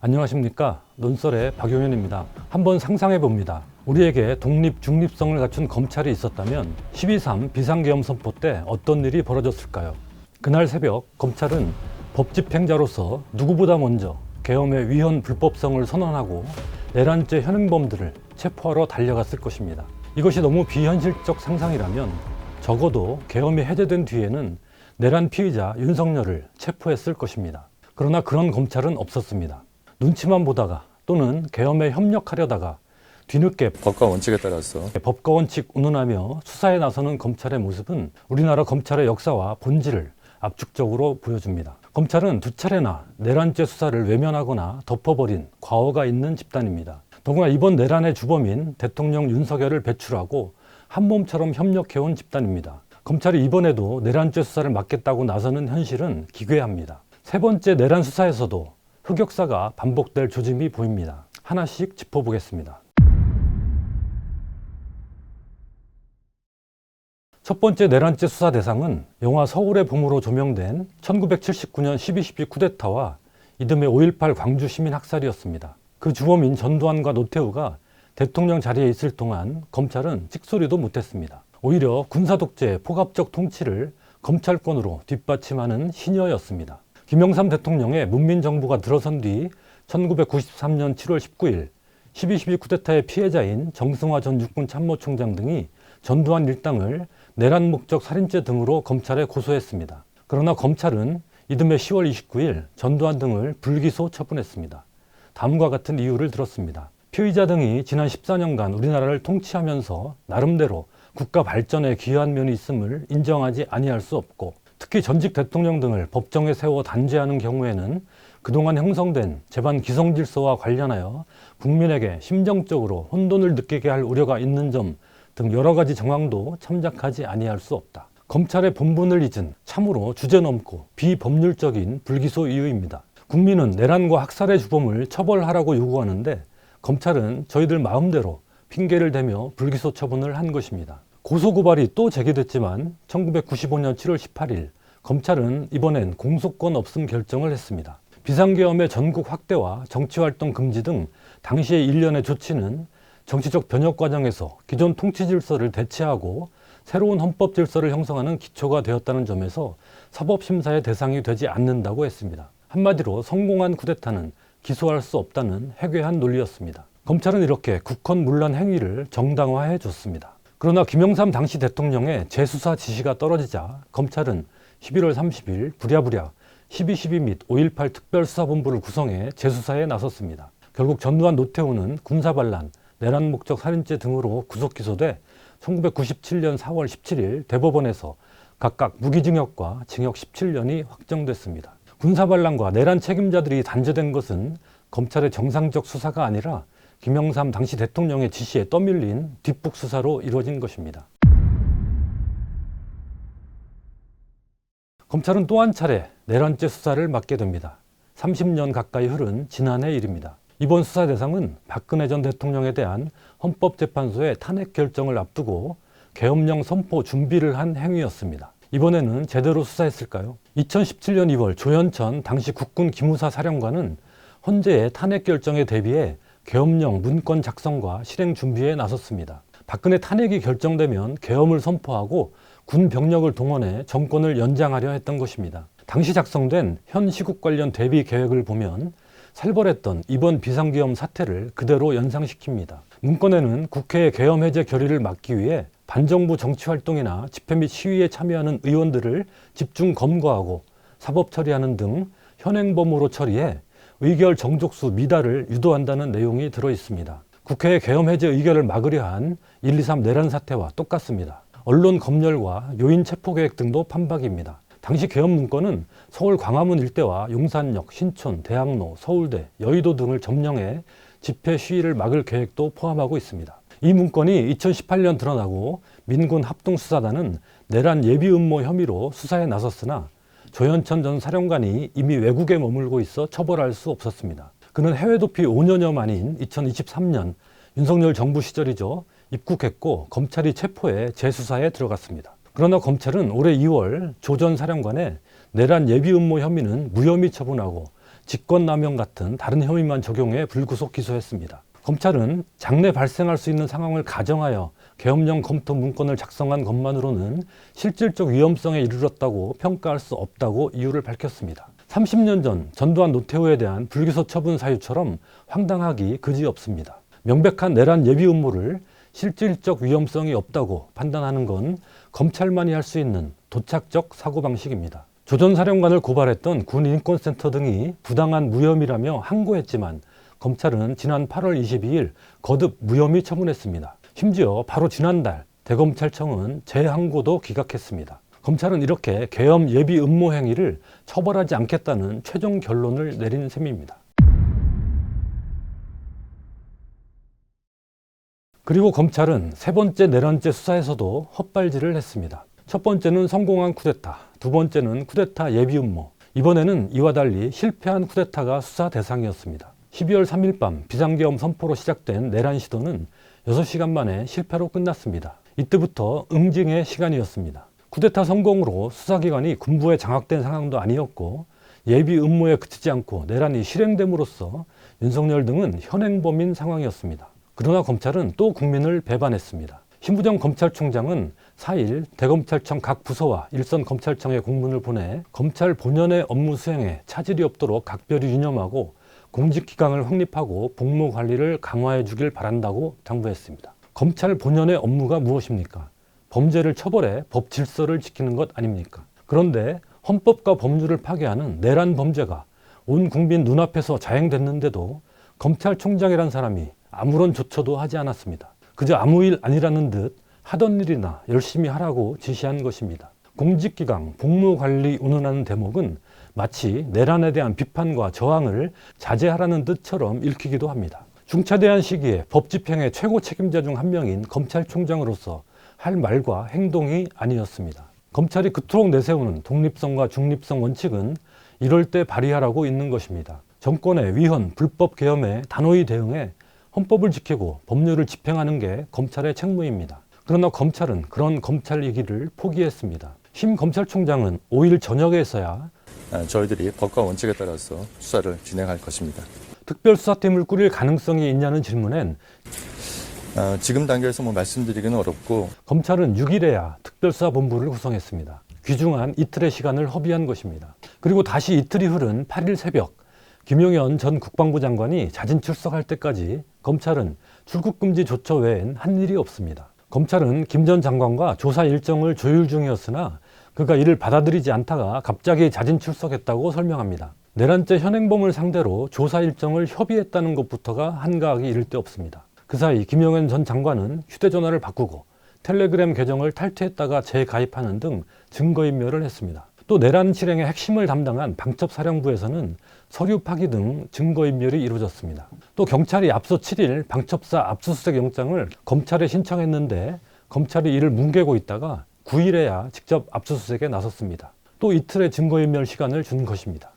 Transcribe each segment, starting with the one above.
안녕하십니까. 논설의 박용현입니다. 한번 상상해 봅니다. 우리에게 독립, 중립성을 갖춘 검찰이 있었다면 12.3 비상계엄 선포 때 어떤 일이 벌어졌을까요? 그날 새벽 검찰은 법집행자로서 누구보다 먼저 계엄의 위헌 불법성을 선언하고 내란죄 현행범들을 체포하러 달려갔을 것입니다. 이것이 너무 비현실적 상상이라면 적어도 계엄이 해제된 뒤에는 내란 피의자 윤석열을 체포했을 것입니다. 그러나 그런 검찰은 없었습니다. 눈치만 보다가 또는 계엄에 협력하려다가 뒤늦게 법과 원칙에 따라서 법과 원칙 운운하며 수사에 나서는 검찰의 모습은 우리나라 검찰의 역사와 본질을 압축적으로 보여줍니다. 검찰은 두 차례나 내란죄 수사를 외면하거나 덮어버린 과거가 있는 집단입니다. 더구나 이번 내란의 주범인 대통령 윤석열을 배출하고 한몸처럼 협력해온 집단입니다. 검찰이 이번에도 내란죄 수사를 맡겠다고 나서는 현실은 기괴합니다. 세 번째 내란 수사에서도 흑역사가 반복될 조짐이 보입니다. 하나씩 짚어보겠습니다. 첫 번째 내란죄 수사 대상은 영화 서울의 봄으로 조명된 1979년 12.12 쿠데타와 이듬해 5.18 광주 시민 학살이었습니다. 그 주범인 전두환과 노태우가 대통령 자리에 있을 동안 검찰은 찍소리도 못했습니다. 오히려 군사독재, 포갑적 통치를 검찰권으로 뒷받침하는 시녀였습니다. 김영삼 대통령의 문민정부가 들어선 뒤 1993년 7월 19일 12.12 쿠데타의 피해자인 정승화 전 육군 참모총장 등이 전두환 일당을 내란 목적 살인죄 등으로 검찰에 고소했습니다. 그러나 검찰은 이듬해 10월 29일 전두환 등을 불기소 처분했습니다. 다음과 같은 이유를 들었습니다. 피의자 등이 지난 14년간 우리나라를 통치하면서 나름대로 국가 발전에 기여한 면이 있음을 인정하지 아니할 수 없고, 특히 전직 대통령 등을 법정에 세워 단죄하는 경우에는 그동안 형성된 재반 기성 질서와 관련하여 국민에게 심정적으로 혼돈을 느끼게 할 우려가 있는 점 등 여러 가지 정황도 참작하지 아니할 수 없다. 검찰의 본분을 잊은 참으로 주제넘고 비법률적인 불기소 이유입니다. 국민은 내란과 학살의 주범을 처벌하라고 요구하는데 검찰은 저희들 마음대로 핑계를 대며 불기소 처분을 한 것입니다. 고소고발이 또 제기됐지만 1995년 7월 18일 검찰은 이번엔 공소권 없음 결정을 했습니다. 비상계엄의 전국 확대와 정치활동 금지 등 당시의 일련의 조치는 정치적 변혁 과정에서 기존 통치 질서를 대체하고 새로운 헌법 질서를 형성하는 기초가 되었다는 점에서 사법심사의 대상이 되지 않는다고 했습니다. 한마디로 성공한 쿠데타는 기소할 수 없다는 해괴한 논리였습니다. 검찰은 이렇게 국헌문란 행위를 정당화해 줬습니다. 그러나 김영삼 당시 대통령의 재수사 지시가 떨어지자 검찰은 11월 30일 부랴부랴 12.12 및 5.18 특별수사본부를 구성해 재수사에 나섰습니다. 결국 전두환, 노태우는 군사반란, 내란 목적 살인죄 등으로 구속 기소돼 1997년 4월 17일 대법원에서 각각 무기징역과 징역 17년이 확정됐습니다. 군사반란과 내란 책임자들이 단죄된 것은 검찰의 정상적 수사가 아니라 김영삼 당시 대통령의 지시에 떠밀린 뒷북 수사로 이루어진 것입니다. 검찰은 또 한 차례 내란죄 수사를 맡게 됩니다. 30년 가까이 흐른 지난해 일입니다. 이번 수사 대상은 박근혜 전 대통령에 대한 헌법재판소의 탄핵 결정을 앞두고 계엄령 선포 준비를 한 행위였습니다. 이번에는 제대로 수사했을까요? 2017년 2월 조현천 당시 국군 기무사 사령관은 헌재의 탄핵 결정에 대비해 계엄령 문건 작성과 실행 준비에 나섰습니다. 박근혜 탄핵이 결정되면 계엄을 선포하고 군 병력을 동원해 정권을 연장하려 했던 것입니다. 당시 작성된 현 시국 관련 대비 계획을 보면 살벌했던 이번 비상계엄 사태를 그대로 연상시킵니다. 문건에는 국회의 계엄 해제 결의를 막기 위해 반정부 정치활동이나 집회 및 시위에 참여하는 의원들을 집중 검거하고 사법 처리하는 등 현행범으로 처리해 의결 정족수 미달을 유도한다는 내용이 들어 있습니다. 국회의 계엄 해제 의결을 막으려 한 1.23 내란 사태와 똑같습니다. 언론 검열과 요인 체포 계획 등도 판박입니다. 당시 계엄 문건은 서울 광화문 일대와 용산역, 신촌, 대학로, 서울대, 여의도 등을 점령해 집회 시위를 막을 계획도 포함하고 있습니다. 이 문건이 2018년 드러나고 민군 합동수사단은 내란 예비 음모 혐의로 수사에 나섰으나 조현천 전 사령관이 이미 외국에 머물고 있어 처벌할 수 없었습니다. 그는 해외 도피 5년여 만인 2023년 윤석열 정부 시절이죠. 입국했고 검찰이 체포해 재수사에 들어갔습니다. 그러나 검찰은 올해 2월 조 전 사령관의 내란 예비 음모 혐의는 무혐의 처분하고 직권남용 같은 다른 혐의만 적용해 불구속 기소했습니다. 검찰은 장래 발생할 수 있는 상황을 가정하여 계엄령 검토 문건을 작성한 것만으로는 실질적 위험성에 이르렀다고 평가할 수 없다고 이유를 밝혔습니다. 30년 전 전두환 노태우에 대한 불기소 처분 사유처럼 황당하기 그지없습니다. 명백한 내란 예비 음모를 실질적 위험성이 없다고 판단하는 건 검찰만이 할 수 있는 도착적 사고방식입니다. 조전사령관을 고발했던 군인권센터 등이 부당한 무혐의라며 항고했지만 검찰은 지난 8월 22일 거듭 무혐의 처분했습니다. 심지어 바로 지난달 대검찰청은 재항고도 기각했습니다. 검찰은 이렇게 계엄 예비 음모 행위를 처벌하지 않겠다는 최종 결론을 내린 셈입니다. 그리고 검찰은 세 번째 내란죄 수사에서도 헛발질을 했습니다. 첫 번째는 성공한 쿠데타, 두 번째는 쿠데타 예비 음모, 이번에는 이와 달리 실패한 쿠데타가 수사 대상이었습니다. 12월 3일 밤 비상계엄 선포로 시작된 내란 시도는 6시간 만에 실패로 끝났습니다. 이때부터 응징의 시간이었습니다. 쿠데타 성공으로 수사기관이 군부에 장악된 상황도 아니었고 예비 음모에 그치지 않고 내란이 실행됨으로써 윤석열 등은 현행범인 상황이었습니다. 그러나 검찰은 또 국민을 배반했습니다. 신부정 검찰총장은 4일 대검찰청 각 부서와 일선 검찰청에 공문을 보내 검찰 본연의 업무 수행에 차질이 없도록 각별히 유념하고 공직기강을 확립하고 복무 관리를 강화해 주길 바란다고 당부했습니다. 검찰 본연의 업무가 무엇입니까? 범죄를 처벌해 법 질서를 지키는 것 아닙니까? 그런데 헌법과 법률을 파괴하는 내란 범죄가 온 국민 눈앞에서 자행됐는데도 검찰총장이란 사람이 아무런 조처도 하지 않았습니다. 그저 아무 일 아니라는 듯 하던 일이나 열심히 하라고 지시한 것입니다. 공직기강, 복무관리 운운하는 대목은 마치 내란에 대한 비판과 저항을 자제하라는 뜻처럼 읽히기도 합니다. 중차대한 시기에 법 집행의 최고 책임자 중 한 명인 검찰총장으로서 할 말과 행동이 아니었습니다. 검찰이 그토록 내세우는 독립성과 중립성 원칙은 이럴 때 발휘하라고 있는 것입니다. 정권의 위헌, 불법 계엄에 단호히 대응해 헌법을 지키고 법률을 집행하는 게 검찰의 책무입니다. 그러나 검찰은 그런 검찰이기를 포기했습니다. 심 검찰총장은 5일 저녁에서야 저희들이 법과 원칙에 따라서 수사를 진행할 것입니다. 특별수사팀을 꾸릴 가능성이 있냐는 질문엔 지금 단계에서 말씀드리기는 어렵고 검찰은 6일에야 특별수사본부를 구성했습니다. 귀중한 이틀의 시간을 허비한 것입니다. 그리고 다시 이틀이 흐른 8일 새벽 김용현 전 국방부 장관이 자진 출석할 때까지 검찰은 출국금지 조처 외엔 한 일이 없습니다. 검찰은 김 전 장관과 조사 일정을 조율 중이었으나 그가 이를 받아들이지 않다가 갑자기 자진 출석했다고 설명합니다. 내란죄 현행범을 상대로 조사 일정을 협의했다는 것부터가 한가하기 이를 데 없습니다. 그 사이 김용현 전 장관은 휴대전화를 바꾸고 텔레그램 계정을 탈퇴했다가 재가입하는 등 증거인멸을 했습니다. 또 내란 실행의 핵심을 담당한 방첩사령부에서는 서류 파기 등 증거인멸이 이루어졌습니다. 또 경찰이 앞서 7일 방첩사 압수수색 영장을 검찰에 신청했는데 검찰이 이를 뭉개고 있다가 9일에야 직접 압수수색에 나섰습니다. 또 이틀의 증거인멸 시간을 준 것입니다.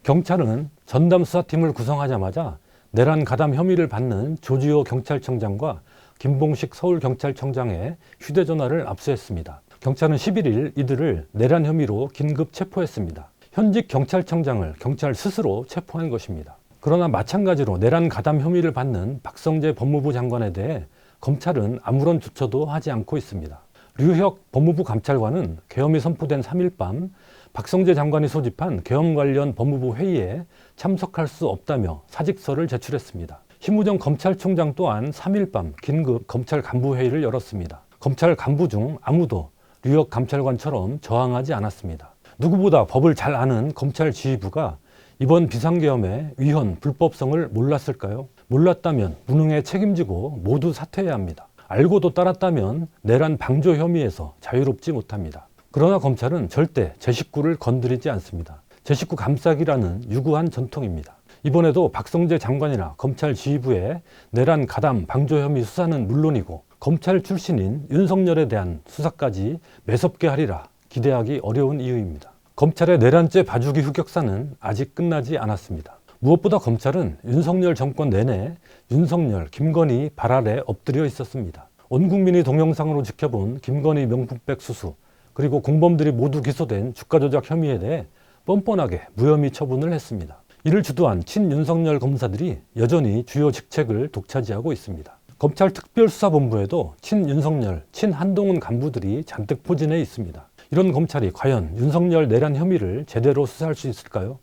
경찰은 전담수사팀을 구성하자마자 내란 가담 혐의를 받는 조지호 경찰청장과 김봉식 서울경찰청장의 휴대전화를 압수했습니다. 경찰은 11일 이들을 내란 혐의로 긴급 체포했습니다. 현직 경찰청장을 경찰 스스로 체포한 것입니다. 그러나 마찬가지로 내란 가담 혐의를 받는 박성재 법무부 장관에 대해 검찰은 아무런 조처도 하지 않고 있습니다. 류혁 법무부 감찰관은 계엄이 선포된 3일 밤 박성재 장관이 소집한 계엄 관련 법무부 회의에 참석할 수 없다며 사직서를 제출했습니다. 심우정 검찰총장 또한 3일 밤 긴급 검찰 간부 회의를 열었습니다. 검찰 간부 중 아무도 류혁 감찰관처럼 저항하지 않았습니다. 누구보다 법을 잘 아는 검찰 지휘부가 이번 비상계엄의 위헌, 불법성을 몰랐을까요? 몰랐다면 무능에 책임지고 모두 사퇴해야 합니다. 알고도 따랐다면 내란 방조 혐의에서 자유롭지 못합니다. 그러나 검찰은 절대 제 식구를 건드리지 않습니다. 제 식구 감싸기라는 유구한 전통입니다. 이번에도 박성재 장관이나 검찰 지휘부의 내란 가담 방조 혐의 수사는 물론이고 검찰 출신인 윤석열에 대한 수사까지 매섭게 하리라 기대하기 어려운 이유입니다. 검찰의 내란죄 봐주기 흑역사는 아직 끝나지 않았습니다. 무엇보다 검찰은 윤석열 정권 내내 윤석열, 김건희 발 아래 엎드려 있었습니다. 온 국민이 동영상으로 지켜본 김건희 명품백 수수, 그리고 공범들이 모두 기소된 주가 조작 혐의에 대해 뻔뻔하게 무혐의 처분을 했습니다. 이를 주도한 친윤석열 검사들이 여전히 주요 직책을 독차지하고 있습니다. 검찰 특별수사본부에도 친윤석열, 친한동훈 간부들이 잔뜩 포진해 있습니다. 이런 검찰이 과연 윤석열 내란 혐의를 제대로 수사할 수 있을까요?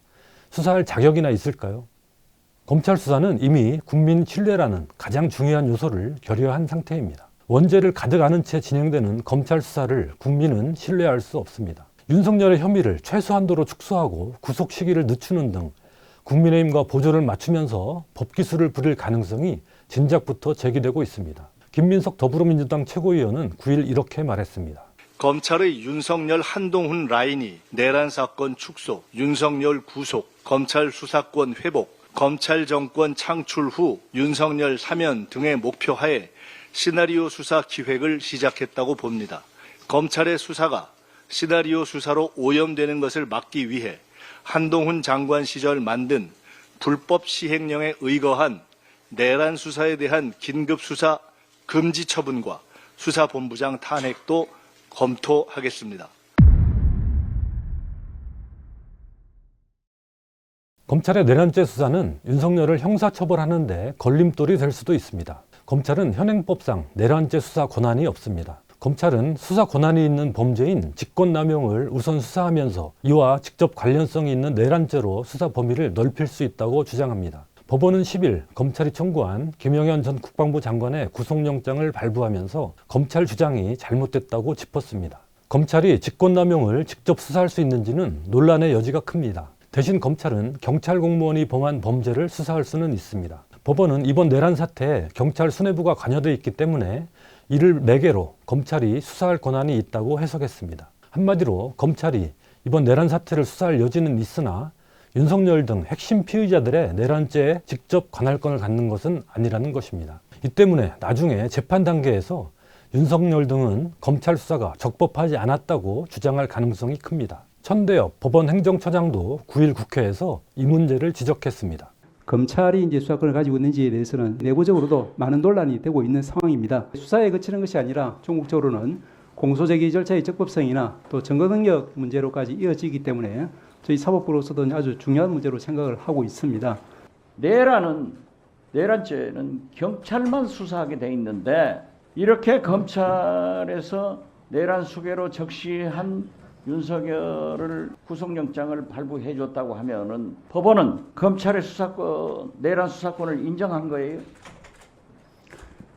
수사할 자격이나 있을까요? 검찰 수사는 이미 국민 신뢰라는 가장 중요한 요소를 결여한 상태입니다. 원죄를 가득 안은 채 진행되는 검찰 수사를 국민은 신뢰할 수 없습니다. 윤석열의 혐의를 최소한도로 축소하고 구속 시기를 늦추는 등 국민의힘과 보조를 맞추면서 법기술을 부릴 가능성이 진작부터 제기되고 있습니다. 김민석 더불어민주당 최고위원은 9일 이렇게 말했습니다. 검찰의 윤석열 한동훈 라인이 내란 사건 축소, 윤석열 구속, 검찰 수사권 회복, 검찰 정권 창출 후 윤석열 사면 등의 목표하에 시나리오 수사 기획을 시작했다고 봅니다. 검찰의 수사가 시나리오 수사로 오염되는 것을 막기 위해 한동훈 장관 시절 만든 불법 시행령에 의거한 내란 수사에 대한 긴급 수사 금지 처분과 수사본부장 탄핵도 검토하겠습니다. 검찰의 내란죄 수사는 윤석열을 형사처벌하는 데 걸림돌이 될 수도 있습니다. 검찰은 현행법상 내란죄 수사 권한이 없습니다. 검찰은 수사 권한이 있는 범죄인 직권남용을 우선 수사하면서 이와 직접 관련성이 있는 내란죄로 수사 범위를 넓힐 수 있다고 주장합니다. 법원은 10일 검찰이 청구한 김영현 전 국방부 장관의 구속영장을 발부하면서 검찰 주장이 잘못됐다고 짚었습니다. 검찰이 직권남용을 직접 수사할 수 있는지는 논란의 여지가 큽니다. 대신 검찰은 경찰 공무원이 범한 범죄를 수사할 수는 있습니다. 법원은 이번 내란 사태에 경찰 수뇌부가 관여되어 있기 때문에 이를 매개로 검찰이 수사할 권한이 있다고 해석했습니다. 한마디로 검찰이 이번 내란 사태를 수사할 여지는 있으나 윤석열 등 핵심 피의자들의 내란죄에 직접 관할권을 갖는 것은 아니라는 것입니다. 이 때문에 나중에 재판 단계에서 윤석열 등은 검찰 수사가 적법하지 않았다고 주장할 가능성이 큽니다. 천대엽 법원 행정처장도 9일 국회에서 이 문제를 지적했습니다. 검찰이 이제 수사권을 가지고 있는지에 대해서는 내부적으로도 많은 논란이 되고 있는 상황입니다. 수사에 그치는 것이 아니라 종국적으로는 공소제기 절차의 적법성이나 또 증거 능력 문제로까지 이어지기 때문에 저희 사법부로서도 아주 중요한 문제로 생각을 하고 있습니다. 내란죄는 경찰만 수사하게 돼 있는데 이렇게 검찰에서 내란 수괴로 적시한 윤석열을 구속영장을 발부해 줬다고 하면은 법원은 검찰의 수사권, 내란 수사권을 인정한 거예요?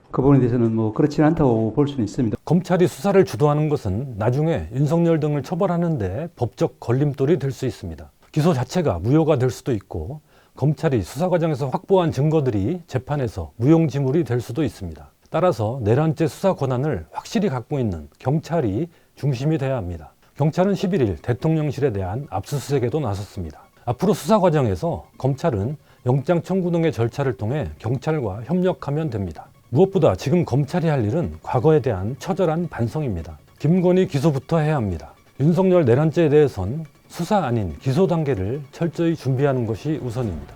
그 부분에 대해서는 그렇지는 않다고 볼 수는 있습니다. 검찰이 수사를 주도하는 것은 나중에 윤석열 등을 처벌하는 데 법적 걸림돌이 될 수 있습니다. 기소 자체가 무효가 될 수도 있고 검찰이 수사 과정에서 확보한 증거들이 재판에서 무용지물이 될 수도 있습니다. 따라서 내란죄 수사 권한을 확실히 갖고 있는 경찰이 중심이 돼야 합니다. 경찰은 11일 대통령실에 대한 압수수색에도 나섰습니다. 앞으로 수사 과정에서 검찰은 영장 청구 등의 절차를 통해 경찰과 협력하면 됩니다. 무엇보다 지금 검찰이 할 일은 과거에 대한 처절한 반성입니다. 김건희 기소부터 해야 합니다. 윤석열 내란죄에 대해선 수사 아닌 기소 단계를 철저히 준비하는 것이 우선입니다.